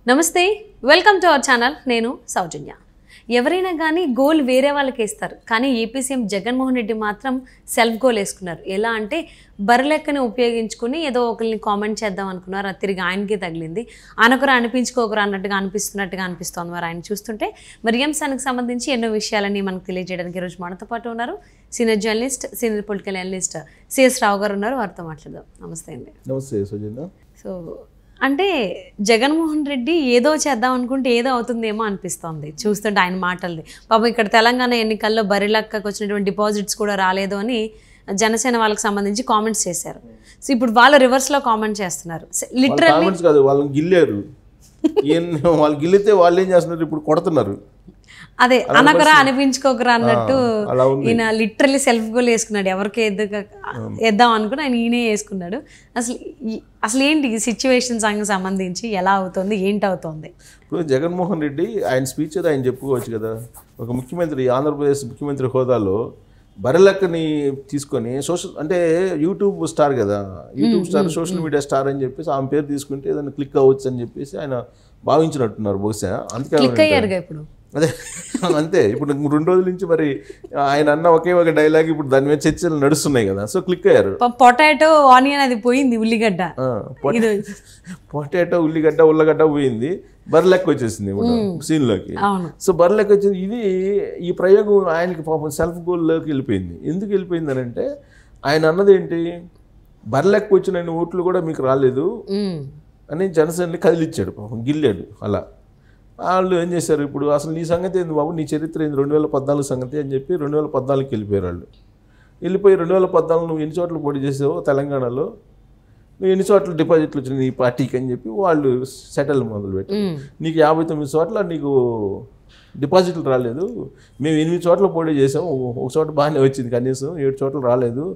నమస్తే, welcome to our channel. నేను సౌజన్య. ఎవరైనా కానీ గోల్ వేరే వాళ్ళకి వేస్తారు, కానీ ఏపీ సీఎం జగన్మోహన్ రెడ్డి మాత్రం సెల్ఫ్ గోల్ వేసుకున్నారు. ఎలా అంటే బర్రెలెక్కని ఉపయోగించుకుని ఏదో ఒకరిని కామెంట్ చేద్దాం అనుకున్నారు, అది తిరిగి ఆయనకే తగిలింది. అనొకరు అనిపించుకోకరు అన్నట్టుగా అనిపిస్తోంది. మరి ఆయన చూస్తుంటే మరి ఈ అంశానికి సంబంధించి ఎన్నో విషయాలని మనకు తెలియజేయడానికి ఈరోజు మనతో పాటు ఉన్నారు senior journalist, senior political analyst CS Rao గారు ఉన్నారు. వారితో మాట్లాడదాం. నమస్తే అండి. నమస్తే సౌజన్య. సో అంటే జగన్మోహన్ రెడ్డి ఏదో చేద్దాం అనుకుంటే ఏదో అవుతుందేమో అనిపిస్తోంది చూస్తుంటే ఆయన మాటలది. పాపం ఇక్కడ తెలంగాణ ఎన్నికల్లో బరిలక్కకు వచ్చినటువంటి డిపాజిట్స్ కూడా రాలేదు అని జనసేన వాళ్ళకి సంబంధించి కామెంట్స్ చేశారు. సో ఇప్పుడు వాళ్ళు రివర్స్లో కామెంట్ చేస్తున్నారు. లిటరల్లీ కాదు, వాళ్ళని గిల్లారు. వాళ్ళు గిల్లితే వాళ్ళు ఏం చేస్తున్నారు, ఇప్పుడు కొడుతున్నారు. అదే అనకరా అనిపించుకోకరా అన్నట్టు ఈయన లిటరల్లీ సెల్ఫ్ గోల్ వేసుకున్నాడు. ఎవరికి వేద్దాం అనుకుని ఆయన ఈయనే వేసుకున్నాడు. అసలు ఏంటి సిచ్యువేషన్స్ సంబంధించి ఎలా అవుతుంది, ఏంటి అవుతుంది? ఇప్పుడు జగన్మోహన్ రెడ్డి ఆయన స్పీచ్ అది ఆయన చెప్పుకోవచ్చు కదా. ఒక ముఖ్యమంత్రి, ఆంధ్రప్రదేశ్ ముఖ్యమంత్రి హోదాలో బర్రెలక్కని తీసుకొని సోషల్ అంటే యూట్యూబ్ స్టార్ కదా, YouTube star, social media star అని చెప్పేసి ఆమె పేరు తీసుకుంటే ఏదైనా క్లిక్ అవ్వచ్చు అని చెప్పేసి ఆయన భావించినట్టున్నారు బహుశా. అందుకే ఇప్పుడు అదే అంతే. ఇప్పుడు 2 రోజుల నుంచి మరి ఆయన అన్న ఒకే ఒక డైలాగ్ ఇప్పుడు దాని మీద చర్చలు నడుస్తున్నాయి కదా. సో క్లిక్ అయ్యారు. పొటాటో, ఆనియన్ అది పోయింది, ఉల్లిగడ్డ, పొటాటో, ఉల్లగడ్డ పోయింది, బర్రెలెక్క వచ్చేసింది సీన్లోకి. సో బర్రెలెక్క వచ్చింది. ఈ ప్రయోగం ఆయనకి పాపం సెల్ఫ్ గోల్లోకి వెళ్ళిపోయింది. ఎందుకు వెళ్ళిపోయింది అని అంటే ఆయన అన్నది ఏంటి, బర్రెలెక్క వచ్చిన ఓట్లు కూడా మీకు రాలేదు అని జనసేనని కదిలిచ్చాడు, పాపం గిల్లాడు. అలా వాళ్ళు ఏం చేశారు, ఇప్పుడు అసలు నీ సంగతి ఏంది బాబు, నీ చరిత్ర ఏంది, 2014 సంగతి అని చెప్పి 2014కి వెళ్ళిపోయారు వాళ్ళు. వెళ్ళిపోయి 2014 నువ్వు ఎన్ని చోట్ల పోటీ చేసావు తెలంగాణలో, నువ్వు ఎన్ని చోట్ల డిపాజిట్లు వచ్చినాయి నీ పార్టీకి అని చెప్పి వాళ్ళు సెటిల్ మొదలుపెట్టారు. నీకు 59 చోట్ల నీకు డిపాజిట్లు రాలేదు, మేము 8 చోట్ల పోటీ చేసాము, ఒక చోట బాగానే వచ్చింది, కనీసం 7 చోట్ల రాలేదు.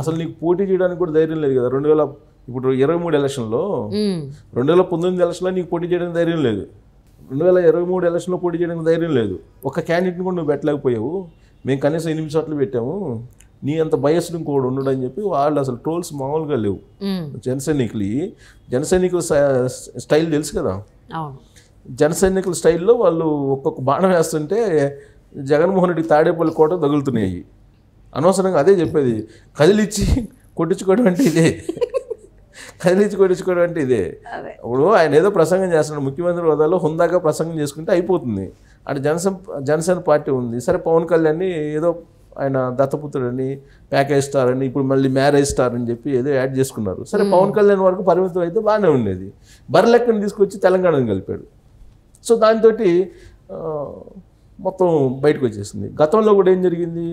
అసలు నీకు పోటీ చేయడానికి కూడా ధైర్యం లేదు కదా. 2023 ఎలక్షన్లో, 2019 ఎలక్షన్లో నీకు పోటీ చేయడానికి ధైర్యం లేదు, 2023 ఎలక్షన్లో పోటీ చేయడానికి ధైర్యం లేదు. ఒక క్యాండిడేట్ని కూడా నువ్వు పెట్టలేకపోయావు, మేము కనీసం 8 చోట్ల పెట్టాము, నీ అంత బయస్డ్ ఇంకోటి ఉండడు అని చెప్పి వాళ్ళు అసలు ట్రోల్స్ మామూలుగా లేవు. జనసైనికుల స్టైల్ తెలుసు కదా. జనసైనికుల స్టైల్లో వాళ్ళు ఒక్కొక్క బాణం వేస్తుంటే జగన్మోహన్ రెడ్డి తాడేపల్లి కోట తగులుతున్నాయి. అనవసరంగా అదే చెప్పేది, కదిలిచ్చి కొట్టించుకోవడం అంటే ఇదే, కదిలించి కొట్టించుకోవడం అంటే ఇదే. ఇప్పుడు ఆయన ఏదో ప్రసంగం చేస్తున్నాడు, ముఖ్యమంత్రి హోదాలో హుందాగా ప్రసంగం చేసుకుంటే అయిపోతుంది. అటు జనసేన పార్టీ ఉంది, సరే పవన్ కళ్యాణ్ని ఏదో ఆయన దత్తపుత్రుడని, ప్యాకేజ్ స్టార్ అని, ఇప్పుడు మళ్ళీ మ్యారేజ్ స్టార్ అని చెప్పి ఏదో యాడ్ చేసుకున్నారు. సరే పవన్ కళ్యాణ్ వరకు పరిమితం అయితే బాగానే ఉండేది. బర్రెలెక్కని తీసుకొచ్చి తెలంగాణను కలిపాడు. సో దాంతో మొత్తం బయటకు వచ్చేసింది. గతంలో కూడా ఏం జరిగింది,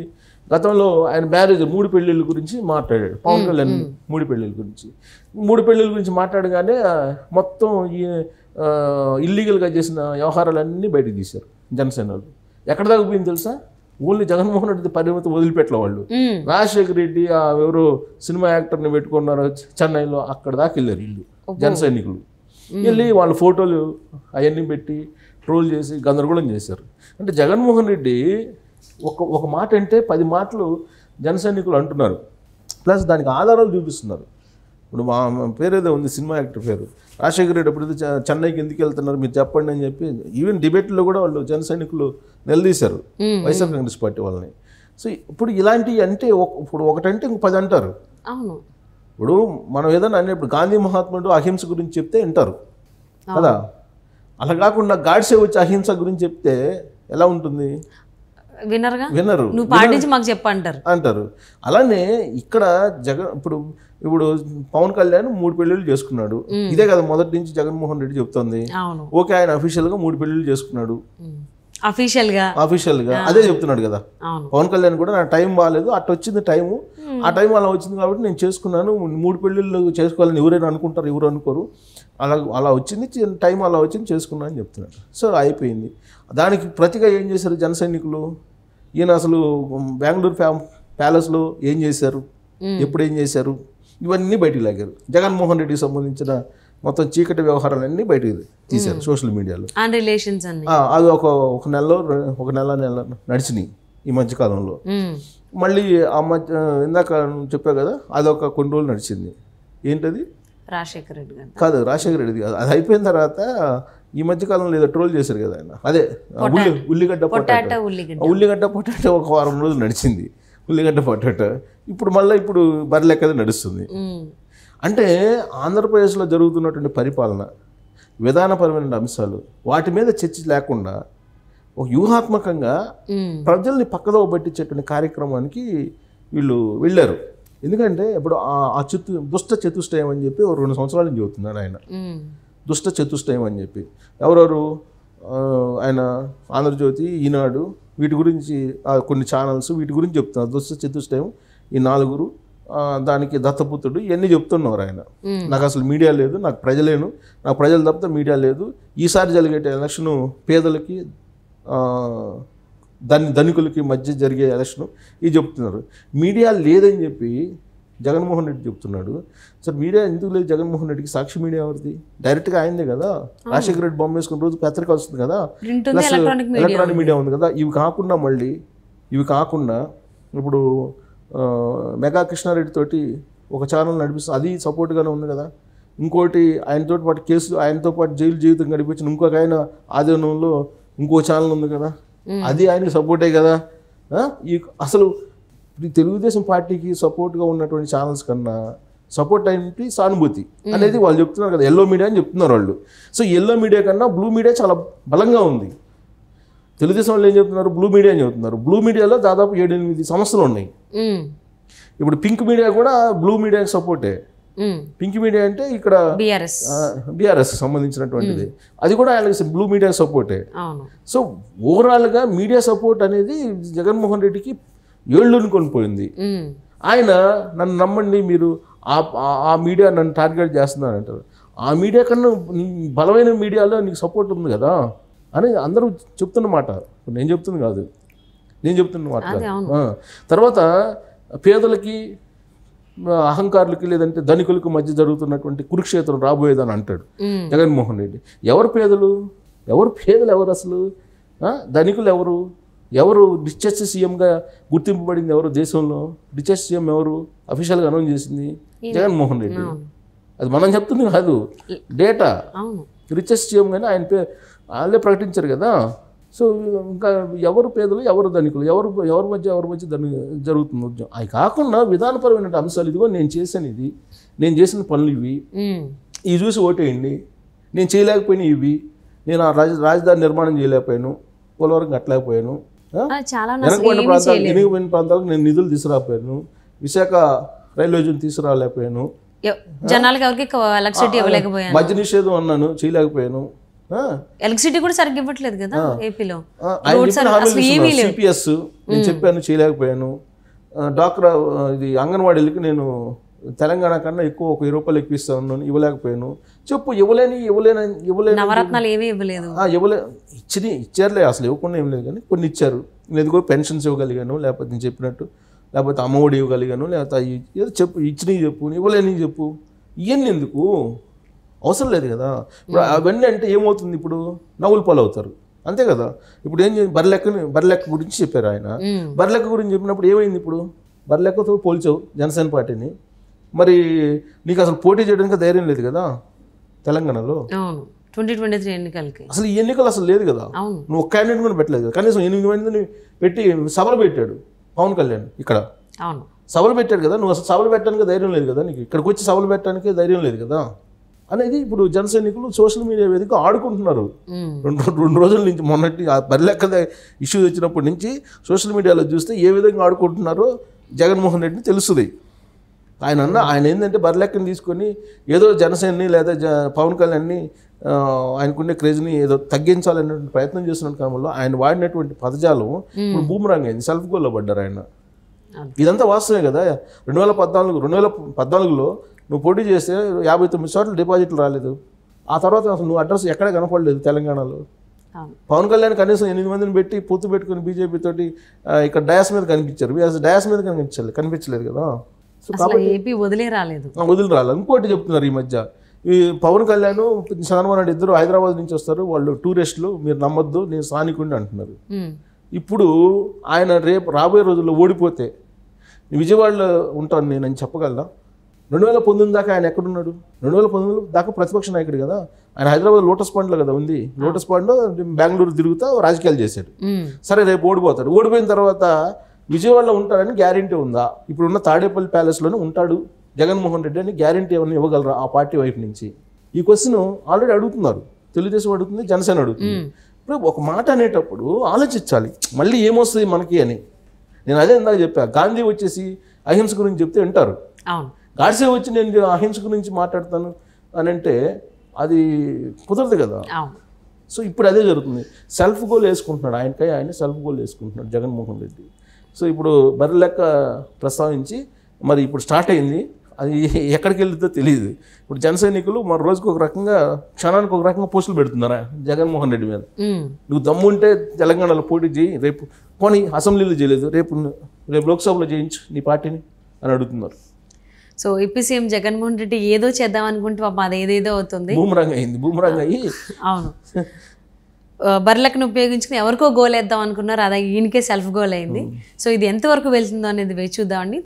గతంలో ఆయన మ్యారేజ్ 3 పెళ్ళిళ్ళ గురించి మాట్లాడాడు పవన్ కళ్యాణ్. 3 పెళ్ళిళ్ళ గురించి మాట్లాడగానే మొత్తం ఈ ఇల్లీగల్గా చేసిన వ్యవహారాలన్నీ బయటకు తీశారు జనసేనలు. ఎక్కడ దాకా పోయింది తెలుసా, ఓన్లీ జగన్మోహన్ రెడ్డి పరిమితం వదిలిపెట్టలే వాళ్ళు. రాజశేఖర రెడ్డి ఎవరో సినిమా యాక్టర్ని పెట్టుకున్నారు చెన్నైలో, అక్కడ దాకా వెళ్ళారు వీళ్ళు జనసైనికులు. వెళ్ళి వాళ్ళ ఫోటోలు అవన్నీ పెట్టి ట్రోల్ చేసి గందరగోళం చేశారు. అంటే జగన్మోహన్ రెడ్డి ఒక మాట అంటే 10 మాటలు జనసైనికులు అంటున్నారు, ప్లస్ దానికి ఆధారాలు చూపిస్తున్నారు. ఇప్పుడు మా పేరేదో ఉంది, సినిమా యాక్టర్ పేరు, రాజశేఖర రెడ్డి ఎప్పుడైతే చెన్నైకి ఎందుకు వెళ్తున్నారు మీరు చెప్పండి అని చెప్పి ఈవెన్ డిబేట్లో కూడా వాళ్ళు జనసైనికులు నిలదీశారు వైఎస్ఆర్ కాంగ్రెస్ పార్టీ వాళ్ళని. సో ఇప్పుడు ఇలాంటివి అంటే ఇప్పుడు ఒకటంటే ఇంక 10 అంటారు. అవును, ఇప్పుడు మనం ఏదైనా అనేప్పుడు గాంధీ మహాత్ముడు అహింస గురించి చెప్తే వింటారు కదా, అలా కాకుండా గాడ్సే వచ్చి అహింస గురించి చెప్తే ఎలా ఉంటుంది, వినరు, నువ్వు పాటించి మాకు చెప్పంటారు అంటారు. అలానే ఇక్కడ ఇప్పుడు పవన్ కళ్యాణ్ 3 పెళ్ళిళ్ళు చేసుకున్నాడు, ఇదే కదా మొదటి నుంచి జగన్మోహన్ రెడ్డి చెప్తుంది. ఓకే, ఆయన అఫీషియల్గా 3 పెళ్ళిళ్ళు చేసుకున్నాడు, అఫీషియల్గా అదే చెప్తున్నాడు కదా. పవన్ కళ్యాణ్ కూడా నా టైం బాగాలేదు, అట్లా వచ్చింది టైము, ఆ టైం అలా వచ్చింది కాబట్టి నేను చేసుకున్నాను, 3 పెళ్ళిళ్ళు చేసుకోవాలని ఎవరైనా అనుకుంటారు, ఎవరు అనుకోరు, అలా వచ్చింది టైం, అలా వచ్చింది చేసుకున్నా అని చెప్తున్నాడు. సో అయిపోయింది. దానికి ప్రతిగా ఏం చేశారు జనసైనికులు, ఈయన అసలు బెంగళూరు ప్యాలెస్లో ఏం చేశారు, ఎప్పుడు ఏం చేశారు, ఇవన్నీ బయటికి లాగారు. జగన్మోహన్ రెడ్డికి సంబంధించిన మొత్తం చీకటి వ్యవహారాలన్నీ బయటకు తీశారు సోషల్ మీడియాలో. అది ఒక నెల నడిచినాయి ఈ మధ్యకాలంలో. మళ్ళీ ఇందాక చెప్పా కదా, అదొక కొన్ని రోజులు నడిచింది. ఏంటది, రాజశేఖర రెడ్డి గారు కాదు, రాజశేఖర రెడ్డి కాదు. అది అయిపోయిన తర్వాత ఈ మధ్య కాలంలో ఏదో ట్రోల్ చేశారు కదా ఆయన, అదే ఉల్లిగడ్డ పొటాటో ఒక వారం రోజులు నడిచింది, ఉల్లిగడ్డ పొటాటో. ఇప్పుడు మళ్ళీ బర్రెలెక్కదే నడుస్తుంది. అంటే ఆంధ్రప్రదేశ్లో జరుగుతున్నటువంటి పరిపాలన, విధానపరమైన అంశాలు, వాటి మీద చర్చ లేకుండా ఒక వ్యూహాత్మకంగా ప్రజల్ని పక్కదోవ పట్టించేటువంటి కార్యక్రమానికి వీళ్ళు వెళ్ళారు. ఎందుకంటే ఇప్పుడు ఆ దుష్ట చతుష్టయం అని చెప్పి 2 సంవత్సరాల నుంచి చెబుతున్నాడు ఆయన. దుష్ట చతుష్టయం అని చెప్పి ఎవరెవరు, ఆయన ఆంధ్రజ్యోతి, ఈనాడు, వీటి గురించి కొన్ని ఛానల్స్ వీటి గురించి చెప్తున్నారు. దుష్ట చతుష్టయం ఈ 4, దానికి దత్తపుత్రుడు, ఇవన్నీ చెప్తున్నారు ఆయన. నాకు అసలు మీడియా లేదు, నాకు ప్రజలేను, నాకు ప్రజలు తప్పితే మీడియా లేదు, ఈసారి జరిగే ఎలక్షన్ పేదలకి ధనికులకి మధ్య జరిగే ఎలక్షన్ ఇది చెప్తున్నారు. మీడియా లేదని చెప్పి జగన్మోహన్ రెడ్డి చెప్తున్నాడు. సార్ మీడియా ఎందుకు లేదు జగన్మోహన్ రెడ్డికి? సాక్షి మీడియా ఎవరిది? డైరెక్ట్గా ఆయనదే కదా. రాజశేఖర రెడ్డి బొమ్మ వేసుకున్న రోజు పత్రిక వస్తుంది కదా, ప్లస్ ఎలక్ట్రానిక్ మీడియా ఉంది కదా. ఇవి కాకుండా ఇప్పుడు మెగా కృష్ణారెడ్డి తోటి ఒక ఛానల్ నడిపిస్తుంది, అది సపోర్ట్గానే ఉంది కదా. ఇంకోటి ఆయనతో పాటు కేసు, ఆయనతో పాటు జైలు జీవితం గడిపించిన ఇంకొక ఆయన ఆధీనంలో ఇంకో ఛానల్ ఉంది కదా, అది ఆయనకి సపోర్టే కదా. అసలు తెలుగుదేశం పార్టీకి సపోర్ట్గా ఉన్నటువంటి ఛానల్స్ కన్నా సపోర్ట్ అయినటువంటి సానుభూతి అనేది వాళ్ళు చెప్తున్నారు కదా, ఎల్లో మీడియా అని చెప్తున్నారు వాళ్ళు. సో ఎల్లో మీడియా కన్నా బ్లూ మీడియా చాలా బలంగా ఉంది. తెలుగుదేశం వాళ్ళు ఏం చెప్తున్నారు? బ్లూ మీడియా అని చెప్తున్నారు. బ్లూ మీడియాలో దాదాపు 7-8 సంస్థలు ఉన్నాయి. ఇప్పుడు పింక్ మీడియా కూడా బ్లూ మీడియాకి సపోర్టే. పింక్ మీడియా అంటే ఇక్కడ బీఆర్ఎస్ సంబంధించినటువంటిది, అది కూడా ఆయనకి బ్లూ మీడియా సపోర్టే. సో ఓవరాల్గా మీడియా సపోర్ట్ అనేది జగన్మోహన్ రెడ్డికి ఏళ్ళుని కొనిపోయింది. ఆయన నన్ను నమ్మండి, మీరు ఆ మీడియా నన్ను టార్గెట్ చేస్తున్నారు అంటారు. ఆ మీడియా కన్నా బలమైన మీడియాలో నీకు సపోర్ట్ ఉంది కదా అని అందరూ చెప్తున్న మాట, నేను చెప్తుంది కాదు, నేను చెప్తున్న మాట. తర్వాత పేదలకి, అహంకారులకి, లేదంటే ధనికులకు మధ్య జరుగుతున్నటువంటి కురుక్షేత్రం రాబోయేదని అంటాడు జగన్మోహన్ రెడ్డి. ఎవరు పేదలు ఎవరు అసలు? ధనికులు ఎవరు రిచెస్ట్ సీఎంగా గుర్తింపబడింది ఎవరు దేశంలో? రిచెస్ట్ సీఎం ఎవరు అఫీషియల్గా అనౌన్స్ చేసింది? జగన్మోహన్ రెడ్డి. అది మనం చెప్తుంది కాదు, డేటా. రిచెస్ట్ సీఎం కానీ ఆయన వాళ్ళే ప్రకటించారు కదా. సో ఇంకా ఎవరు పేదలు ఎవరు ధనికులు, ఎవరి మధ్య జరుగుతుంది ఉద్యమం. అవి కాకుండా విధానపరమైన అంశాలు, ఇదిగో నేను చేశాను, నేను చేసిన పనులు ఇవి చూసి ఓటేయండి, నేను చేయలేకపోయినా ఇవి, నేను ఆ రాజధాని నిర్మాణం చేయలేకపోయాను, పోలవరం కట్టలేకపోయాను, వెనుకబడిన ప్రాంతాలకు నేను నిధులు తీసుకురాకపోయాను, విశాఖ రైల్వే జోన్ తీసుకురాలేకపోయాను, మద్య నిషేధం అన్నాను చేయలేకపోయాను, ఎలక్ట్రిసిటీ కూడా సరిగ్గా ఇవ్వట్లేదు కదా ఏపీలో, సిపిఎస్ నేను చెప్పాను చేయలేకపోయాను, డాక్రా ఇది అంగన్వాడీలకి నేను తెలంగాణ కన్నా ఎక్కువ 1000 రూపాయలు ఎక్కువ ఇస్తాను ఇవ్వలేకపోయాను. చెప్పు, ఇవ్వలేని నవరత్నాలు ఏమీ ఇవ్వలేదు. ఇచ్చారులే, అసలు ఇవ్వకుండా ఏం లేదు, కానీ కొన్ని ఇచ్చారు. నేను ఎదుగో పెన్షన్స్ ఇవ్వగలిగాను, లేకపోతే నేను చెప్పినట్టు, లేకపోతే అమ్మఒడి ఇవ్వగలిగాను, లేకపోతే ఏదో చెప్పు, ఇచ్చినవి చెప్పు, ఇవ్వలేని చెప్పు. ఇవన్నీ ఎందుకు? అవసరం లేదు కదా. ఇప్పుడు అవన్నీ అంటే ఏమవుతుంది? ఇప్పుడు నవ్వులు పాలు అవుతారు, అంతే కదా. ఇప్పుడు ఏం బర్రెలెక్క గురించి చెప్పారు ఆయన. బర్రెలెక్క గురించి చెప్పినప్పుడు ఏమైంది? ఇప్పుడు బర్రెలెక్కతో పోల్చావు జనసేన పార్టీని, మరి నీకు అసలు పోటీ చేయడానికి ధైర్యం లేదు కదా తెలంగాణలో. 2023 ఎన్నికలకి అసలు ఈ ఎన్నికలు అసలు లేదు కదా. నువ్వు ఒక క్యాండిడేట్ కూడా పెట్టలేదు కదా. కనీసం 8 మందిని పెట్టి సభలు పెట్టాడు పవన్ కళ్యాణ్, ఇక్కడ సభలు పెట్టాడు కదా. నువ్వు అసలు సభలు పెట్టడానికి ధైర్యం లేదు కదా, నీకు ఇక్కడికి వచ్చి సభలు పెట్టడానికి ధైర్యం లేదు కదా అనేది ఇప్పుడు జన సైనికులు సోషల్ మీడియా వేదిక ఆడుకుంటున్నారు. 2 రోజుల నుంచి, మొన్నటి ఆ బర్రెలెక్క ఇష్యూ వచ్చినప్పటి నుంచి సోషల్ మీడియాలో చూస్తే ఏ విధంగా ఆడుకుంటున్నారో జగన్మోహన్ రెడ్డిని తెలుస్తుంది. ఆయన ఏంటంటే బర్రెలెక్కని తీసుకొని ఏదో జనసేనని లేదా పవన్ కళ్యాణ్ని ఆయనకునే క్రేజ్ని ఏదో తగ్గించాలనేటువంటి ప్రయత్నం చేస్తున్న క్రమంలో ఆయన వాడినటువంటి పదజాలం ఇప్పుడు బూమరాంగ్ అయింది, సెల్ఫ్ గోల్లో పడ్డారు ఆయన. ఇదంతా వాస్తవమే కదా. 2014లో నువ్వు పోటీ చేస్తే 59 చోట్ల డిపాజిట్లు రాలేదు. ఆ తర్వాత అసలు నువ్వు అడ్రస్ ఎక్కడ కనపడలేదు తెలంగాణలో. పవన్ కళ్యాణ్ కనీసం 8 మందిని పెట్టి పొత్తు పెట్టుకుని బీజేపీ తోటి ఇక్కడ డయాస్ మీద కనిపించారు, డయాస్ మీద కనిపించలేదు కదా. సో కాబట్టి వదిలి రాలేదు. ఇంకోటి చెప్తున్నారు ఈ మధ్య, ఈ పవన్ కళ్యాణ్ చంద్రబాబు నాయుడు ఇద్దరు హైదరాబాద్ నుంచి వస్తారు, వాళ్ళు టూరిస్టులు, మీరు నమ్మొద్దు, నేను స్థానికుడిని అంటున్నారు. ఇప్పుడు ఆయన రేపు రాబోయే రోజుల్లో ఓడిపోతే విజయవాడలో ఉంటాను నేను అని చెప్పగలరా? 2019 దాకా ఆయన ఎక్కడున్నాడు? 2019 దాకా ప్రతిపక్ష నాయకుడు కదా. ఆయన హైదరాబాద్ లోటస్ పాండ్లో కదా ఉంది. లోటస్ పాండ్లో బెంగళూరు తిరుగుతా రాజకీయాలు చేశాడు. సరే రేపు ఓడిపోతాడు. ఓడిపోయిన తర్వాత విజయవాడలో ఉంటాడని గ్యారెంటీ ఉందా? ఇప్పుడున్న తాడేపల్లి ప్యాలెస్లోనే ఉంటాడు జగన్మోహన్ రెడ్డి అని గ్యారెంటీ ఏమైనా ఇవ్వగలరా ఆ పార్టీ వైపు నుంచి? ఈ క్వశ్చన్ ఆల్రెడీ అడుగుతున్నారు. తెలుగుదేశం అడుగుతుంది, జనసేన అడుగుతుంది. ఇప్పుడు ఒక మాట అనేటప్పుడు ఆలోచించాలి, మళ్ళీ ఏమొస్తుంది మనకి అని. నేను అదే ఇందాక చెప్పా, గాంధీ వచ్చేసి అహింస గురించి చెప్తే వింటారు. గాడ్సే వచ్చి నేను అహింస గురించి మాట్లాడతాను అని అంటే అది కుదరదు కదా. సో ఇప్పుడు అదే జరుగుతుంది. సెల్ఫ్ గోల్ వేసుకుంటున్నాడు, ఆయన సెల్ఫ్ గోల్ వేసుకుంటున్నాడు జగన్మోహన్ రెడ్డి. సో ఇప్పుడు బర్రె లెక్క ప్రస్తావించి మరి ఇప్పుడు స్టార్ట్ అయింది. అది ఎక్కడికి వెళ్తుందో తెలియదు. ఇప్పుడు జన సైనికులు మరి రోజుకి ఒక రకంగా, క్షణానికి ఒక రకంగా పోస్టులు పెడుతున్నారా జగన్మోహన్ రెడ్డి మీద. నువ్వు దమ్ముంటే తెలంగాణలో పోటీ చేయి, రేపు పోనీ అసెంబ్లీలో చేయలేదు, రేపు లోక్సభలో చేయించు నీ పార్టీని అని అడుగుతున్నారు. So AP CM Jaganmohan Reddy ఏదో చేద్దాం అనుకుంటే పాపం అది ఏదేదో అవుతుంది, బూమరాంగ్ అయింది. బూమరాంగ్ అయ్యి అవును బర్రెలను ఉపయోగించుకుని ఎవరికో గోల్ వేద్దాం అనుకున్నారు, అది ఈయనకే సెల్ఫ్ గోల్ అయింది. సో ఇది ఎంతవరకు వెళ్తుందో అనేది వేచి చూద్దామండి.